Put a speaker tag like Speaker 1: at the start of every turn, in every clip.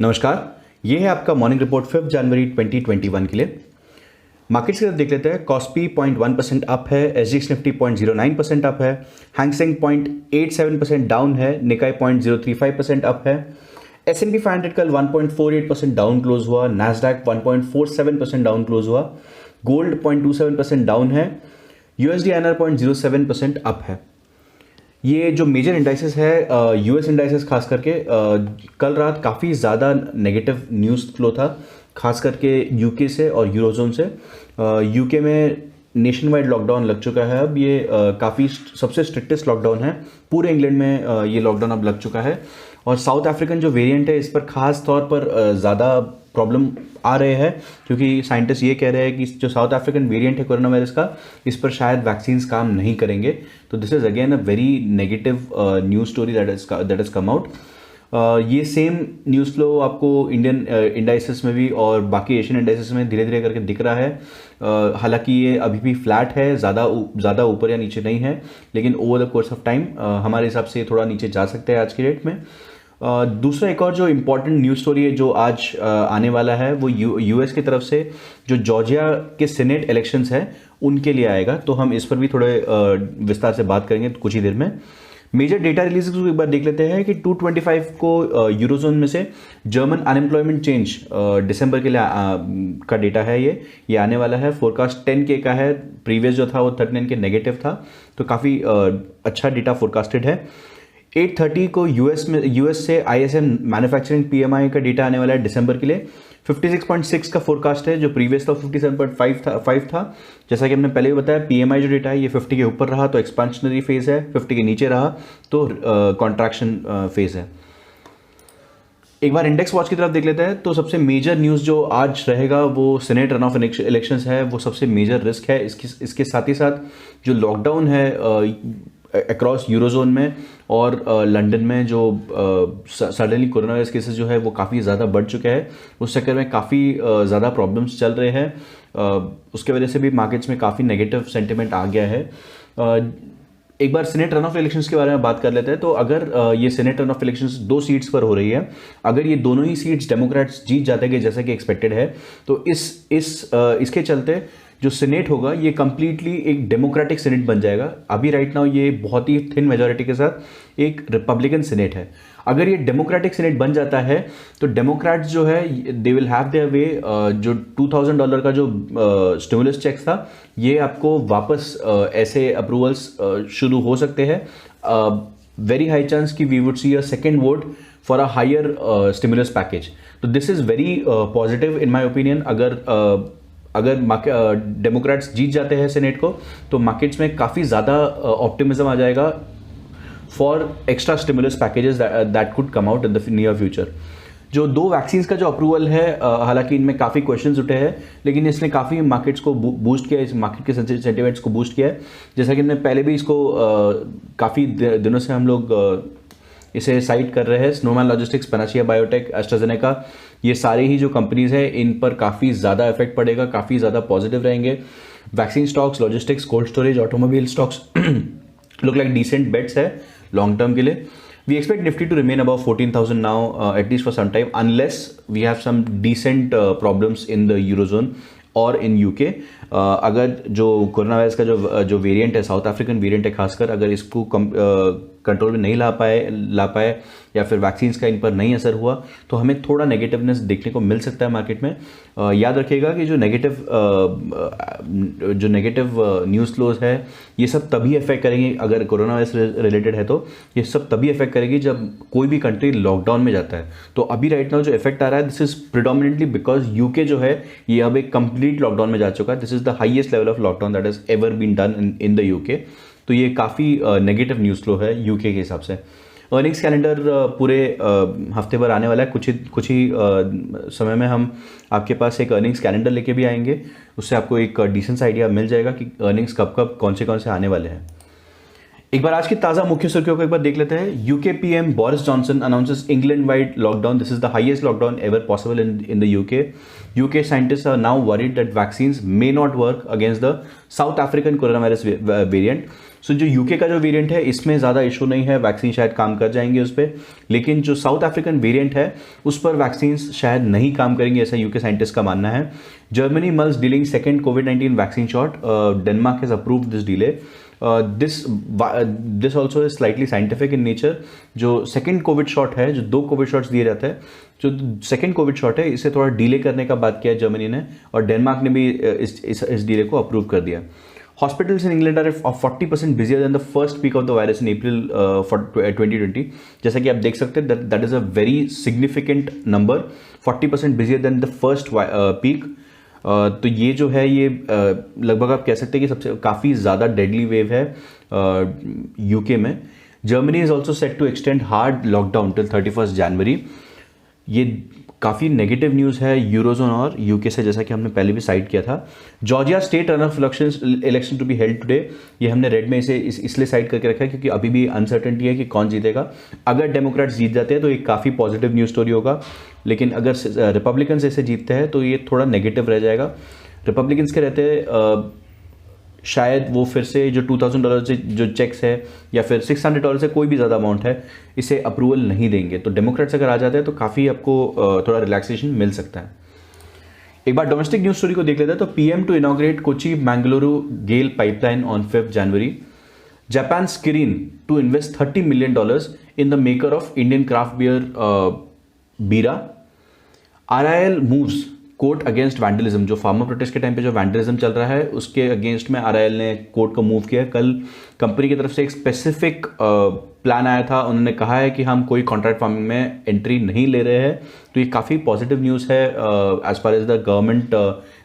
Speaker 1: नमस्कार, ये है आपका मॉर्निंग रिपोर्ट 5 जनवरी 2021 के लिए। मार्केट्स की तरफ देख लेते हैं। कॉस्पी 0.1% अप है, एसजीएक्स निफ्टी 0.09% अप है, हैंगसेंग 0.87% डाउन है, निकाई 0.035% अप है, S&P 500 कल 1.48% डाउन क्लोज हुआ, नैस्डैक 1.47% डाउन क्लोज हुआ, गोल्ड 0.27% डाउन है, यूएसडी INR 0.07% अप है। ये जो मेजर इंडाइसेस है, यूएस इंडाइसेस खास करके कल रात काफ़ी ज़्यादा नेगेटिव न्यूज़ फ्लो था, खास करके यूके से और यूरोजोन से। यूके में नेशन वाइड लॉकडाउन लग चुका है। अब ये काफ़ी सबसे स्ट्रिक्टेस्ट लॉकडाउन है पूरे इंग्लैंड में। ये लॉकडाउन अब लग चुका है और साउथ अफ्रीकन जो वेरिएंट है इस पर खास तौर पर ज़्यादा प्रॉब्लम आ रहे हैं, क्योंकि साइंटिस्ट ये कह रहे हैं कि जो साउथ अफ्रीकन वेरिएंट है कोरोना वायरस का, इस पर शायद वैक्सीन्स काम नहीं करेंगे। तो this is again a very negative news story that is come out. ये सेम न्यूज़ फ्लो आपको इंडियन इंडाइसेस में भी और बाकी एशियन इंडाइसेस में धीरे धीरे करके दिख रहा है। हालांकि ये अभी भी फ्लैट है, ज़्यादा ऊपर या नीचे नहीं है, लेकिन over the course of time हमारे हिसाब से थोड़ा नीचे जा सकते हैं आज की डेट में। दूसरा एक और जो इम्पॉर्टेंट न्यूज़ स्टोरी है जो आज आने वाला है वो यूएस की तरफ से जो जॉर्जिया के सीनेट इलेक्शंस हैं उनके लिए आएगा। तो हम इस पर भी थोड़े विस्तार से बात करेंगे कुछ ही देर में। मेजर डेटा रिलीज को एक बार देख लेते हैं कि 225 को यूरोजोन में से जर्मन अनएम्प्लॉयमेंट चेंज दिसंबर के लिए का डेटा है। ये आने वाला है। फोरकास्ट 10K का है, प्रीवियस जो था वो 39 के नेगेटिव था, तो काफ़ी अच्छा डेटा फोरकास्टेड है। 8:30 को यूएस से ISM मैन्युफैक्चरिंग PMI का डेटा आने वाला है दिसंबर के लिए। 56.6 का फोरकास्ट है, जो प्रीवियस था 57.5 था। जैसा कि हमने पहले भी बताया, PMI जो डेटा है ये 50 के ऊपर रहा तो एक्सपेंशनरी फेज है, 50 के नीचे रहा तो कॉन्ट्रैक्शन फेज है। एक बार इंडेक्स वॉच की तरफ देख लेते हैं। तो सबसे मेजर न्यूज़ जो आज रहेगा वो सीनेट रन ऑफ इलेक्शंस है, वो सबसे मेजर रिस्क है। इसके साथ ही साथ जो लॉकडाउन है अक्रॉस यूरोजोन में और लंदन में जो सडनली कोरोना वायरस केसेस जो है वो काफ़ी ज़्यादा बढ़ चुके हैं, उस चक्कर में काफ़ी ज़्यादा प्रॉब्लम्स चल रहे हैं। उसके वजह से भी मार्केट्स में काफ़ी नेगेटिव सेंटिमेंट आ गया है। एक बार सीनेट रन ऑफ इलेक्शंस के बारे में बात कर लेते हैं। तो अगर ये senate run of elections 2 seats पर हो रही है, अगर ये दोनों ही सीट्स डेमोक्रेट्स जीत जाते हैं जैसा कि एक्सपेक्टेड है, तो इसके चलते जो सीनेट होगा ये कंप्लीटली एक डेमोक्रेटिक सीनेट बन जाएगा। अभी राइट नाउ ये बहुत ही थिन मेजॉरिटी के साथ एक रिपब्लिकन सीनेट है। अगर ये डेमोक्रेटिक सीनेट बन जाता है तो डेमोक्रेट्स जो है they will have their way. जो $2000 का जो स्टिमुलस चेक्स था ये आपको वापस ऐसे अप्रूवल्स शुरू हो सकते हैं। वेरी हाई चांस कि we would see a second vote for a higher stimulus package. तो this is very positive in my opinion. अगर डेमोक्रेट्स जीत जाते हैं सेनेट को तो मार्केट्स में काफ़ी ज़्यादा ऑप्टिमिज्म आ जाएगा for extra stimulus packages that could come out in the near future. जो 2 वैक्सीन्स का जो अप्रूवल है, हालांकि इनमें काफ़ी क्वेश्चंस उठे हैं, लेकिन इसने काफ़ी मार्केट्स को बूस्ट किया, इस मार्केट के सेंटिमेंट्स को बूस्ट किया है। जैसा कि हमने पहले भी इसको काफ़ी दिनों से हम लोग इसे साइट कर रहे हैं। Snowman logistics, Panacea biotech, AstraZeneca, ये सारी ही जो कंपनीज हैं इन पर काफ़ी ज़्यादा इफेक्ट पड़ेगा, काफ़ी ज़्यादा पॉजिटिव रहेंगे। Vaccine stocks, logistics, cold storage, automobile stocks look like decent bets है लॉन्ग टर्म के लिए। We expect Nifty to remain above 14,000 now, at least for some time, unless we have some decent problems in the Eurozone और in UK. अगर जो corona virus का जो variant है, south African variant है खासकर, अगर इसको कंट्रोल में नहीं ला पाए या फिर वैक्सीन्स का इन पर नहीं असर हुआ तो हमें थोड़ा नेगेटिवनेस देखने को मिल सकता है मार्केट में। याद रखिएगा कि जो नेगेटिव न्यूज़ फ्लोज है ये सब तभी अफेक्ट करेंगे, अगर कोरोना वायरस रिलेटेड है तो ये सब तभी अफेक्ट करेगी जब कोई भी कंट्री लॉकडाउन में जाता है। तो अभी राइट नाउ जो इफेक्ट आ रहा है this is predominantly because UK जो है ये अब एक कंप्लीट लॉकडाउन में जा चुका है। This is the highest level of lockdown that has ever been done in the UK. तो ये काफ़ी नेगेटिव न्यूज़ फ्लो है यूके के हिसाब से। अर्निंग्स कैलेंडर पूरे हफ्ते भर आने वाला है। कुछ ही समय में हम आपके पास एक अर्निंग्स कैलेंडर लेके भी आएंगे, उससे आपको एक डिसेंट आइडिया मिल जाएगा कि अर्निंग्स कब कौन से आने वाले हैं। एक बार आज की ताज़ा मुख्य सुर्खियों को एक बार देख लेते हैं। UK PM Boris Johnson announces England wide lockdown. This is the highest lockdown ever possible in the UK. UK scientists are now worried that vaccines may not work against the South African coronavirus variant. सो जो UK का जो variant है इसमें ज़्यादा issue नहीं है, vaccine शायद काम कर जाएंगे उस पर, लेकिन जो साउथ अफ्रीकन वेरिएंट है उस पर वैक्सीन शायद नहीं काम करेंगे, ऐसा यूके साइंटिस्ट का मानना है। Germany mulls dealing second covid vaccine shot, Denmark has approved this delay. This also is slightly scientific in nature. जो सेकेंड कोविड शॉट है, जो 2 कोविड शॉट्स दिए जाते हैं, जो सेकेंड कोविड शॉट है इसे थोड़ा डिले करने का बात किया है जर्मनी ने, और डेनमार्क ने भी इस डिले को अप्रूव कर दिया। Hospitals in England are 40% busier than the first peak of the virus in April for 2020. जैसा कि आप देख सकते हैं that is a very significant number, 40% busier than the first peak. तो ये जो है ये लगभग आप कह सकते हैं कि सबसे काफ़ी ज़्यादा डेडली वेव है यूके में। Germany is also set to extend hard lockdown till 31 January. ये काफ़ी नेगेटिव न्यूज़ है यूरोजोन और यूके से, जैसा कि हमने पहले भी साइड किया था। Georgia state run off election to be held today, ये हमने रेड में इसे इसलिए साइड करके रखा है क्योंकि अभी भी अनसर्टेनिटी है कि कौन जीतेगा। अगर डेमोक्रेट्स जीत जाते हैं तो एक काफ़ी पॉजिटिव न्यूज़ स्टोरी होगा, लेकिन अगर रिपब्लिकन्स ऐसे जीतते हैं तो ये थोड़ा नेगेटिव रह जाएगा। रिपब्लिकन्स के रहते शायद वो फिर से जो $2,000 से जो चेक्स है या फिर $600 से कोई भी ज़्यादा अमाउंट है इसे अप्रूवल नहीं देंगे। तो डेमोक्रेट्स अगर आ जाते हैं तो काफ़ी आपको थोड़ा रिलैक्सेशन मिल सकता है। एक बार डोमेस्टिक न्यूज़ स्टोरी को देख लेते हैं तो PM to inaugurate Kochi Mangaluru GAIL pipeline on 5 January. Japan Kirin to invest $30 million in the maker of Indian craft beer Bira. RIL moves court against vandalism, जो फार्मर प्रोटेस्ट के टाइम पे जो वैंडलिज्म चल रहा है उसके अगेंस्ट में RIL ने कोर्ट को मूव किया। कल कंपनी की तरफ से एक स्पेसिफिक प्लान आया था, उन्होंने कहा है कि हम कोई कॉन्ट्रैक्ट फार्मिंग में एंट्री नहीं ले रहे हैं। तो ये काफ़ी पॉजिटिव न्यूज़ है as far as the government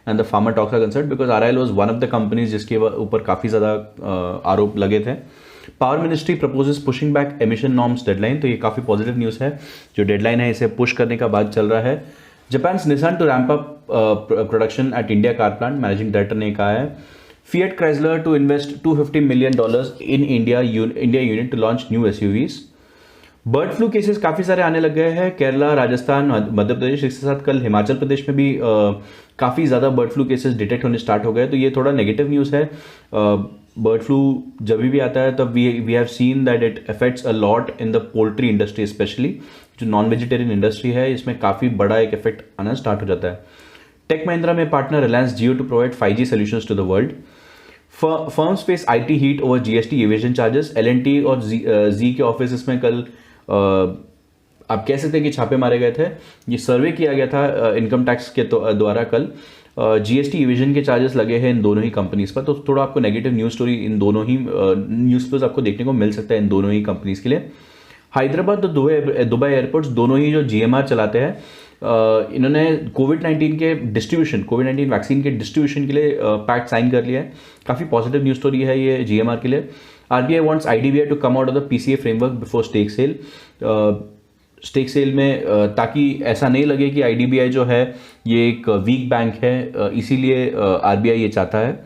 Speaker 1: and the farmer talks are concerned, because RIL was one of the companies जिसके ऊपर काफ़ी ज़्यादा आरोप लगे थे। Power ministry proposes pushing back emission norms deadline, तो ये काफ़ी पॉजिटिव न्यूज़ है। जो डेडलाइन है इसे पुश करने का बात चल रहा है। Japan's Nissan to ramp up production at India car plant, managing director ने कहा है। Fiat Chrysler to invest $250 million in India unit to launch new SUVs। Bird flu cases काफ़ी सारे आने लग गए हैं, केरला, राजस्थान, मध्य प्रदेश, इसके साथ कल हिमाचल प्रदेश में भी काफ़ी ज़्यादा बर्ड फ्लू केसेस डिटेक्ट होने स्टार्ट हो गए। तो ये थोड़ा नेगेटिव न्यूज़ है। बर्ड फ्लू जब भी आता है तब we have seen that it affects a lot in the poultry industry, specially जो नॉन वेजिटेरियन इंडस्ट्री है इसमें काफ़ी बड़ा एक इफेक्ट आना स्टार्ट हो जाता है। टेक महिंद्रा में partner Reliance Jio to provide 5G solutions to the world. Firms face IT heat over GST aviation charges. L&T और जी के ऑफिस इसमें कल आप कह सकते हैं कि छापे मारे गए थे। ये सर्वे किया गया था इनकम टैक्स के द्वारा कल। GST इविजन के चार्जेस लगे हैं इन दोनों ही कंपनीज पर, तो थोड़ा आपको नेगेटिव न्यूज़ स्टोरी इन दोनों ही न्यूज़ पेपर्स आपको देखने को मिल सकता है इन दोनों ही कंपनीज के लिए। हैदराबाद और दुबई एयरपोर्ट्स दोनों ही जो GMR चलाते हैं, इन्होंने कोविड-19 वैक्सीन के डिस्ट्रीब्यूशन के लिए पैक्ट साइन कर लिया है। काफ़ी पॉजिटिव न्यूज़ स्टोरी है ये GMR के लिए। RBI wants IDBI to come out of the PCA framework before stake sale. Stake sale में ताकि ऐसा नहीं लगे कि IDBI जो है ये एक वीक बैंक है, इसीलिए RBI ये चाहता है।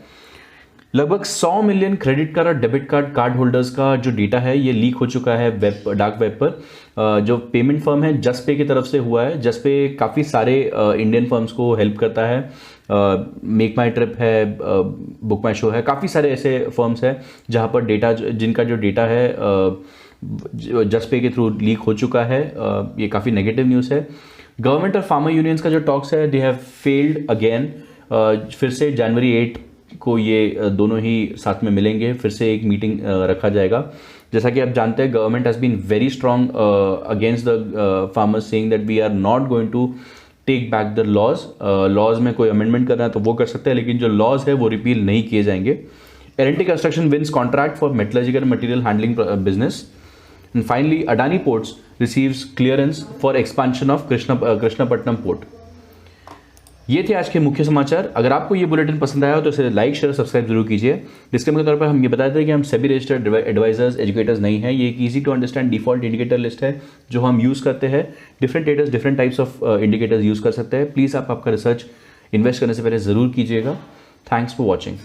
Speaker 1: लगभग 100 मिलियन क्रेडिट कार्ड और डेबिट कार्ड होल्डर्स का जो डेटा है ये लीक हो चुका है डार्क वेब पर। जो पेमेंट फर्म है जसपे की तरफ से हुआ है। जसपे काफ़ी सारे इंडियन फर्म्स को हेल्प करता है। मेक माई ट्रिप है, बुक माई शो है, काफ़ी सारे ऐसे फर्म्स हैं जहाँ पर डेटा जिनका जो डेटा है जसपे के थ्रू लीक हो चुका है। ये काफ़ी नेगेटिव न्यूज़ है। गवर्नमेंट और फार्मर यूनियंस का जो टॉक्स है दे हैव फेल्ड अगेन। फिर से जनवरी 8 को ये दोनों ही साथ में मिलेंगे, फिर से एक मीटिंग रखा जाएगा। जैसा कि आप जानते हैं government has been very strong against the farmers, saying that we are not going to take back the laws में कोई अमेंडमेंट करना है तो वो कर सकते हैं, लेकिन जो लॉज है वो रिपील नहीं किए जाएंगे। L&T construction wins contract for metallurgical material handling business. And finally Adani ports receives clearance for expansion of Krishnapatnam port. ये थे आज के मुख्य समाचार। अगर आपको ये बुलेटिन पसंद आया हो तो इसे लाइक, शेयर, सब्सक्राइब जरूर कीजिए। डिस्क्लेमर के तौर पर हम ये बताते हैं कि हम सभी रजिस्टर्ड एडवाइजर्स, एजुकेटर्स नहीं हैं। ये एक easy to understand default indicator list है जो हम यूज़ करते हैं। Different traders different types of indicators use कर सकते हैं। प्लीज़ आप आपका रिसर्च इन्वेस्ट करने से पहले ज़रूर कीजिएगा। Thanks for watching.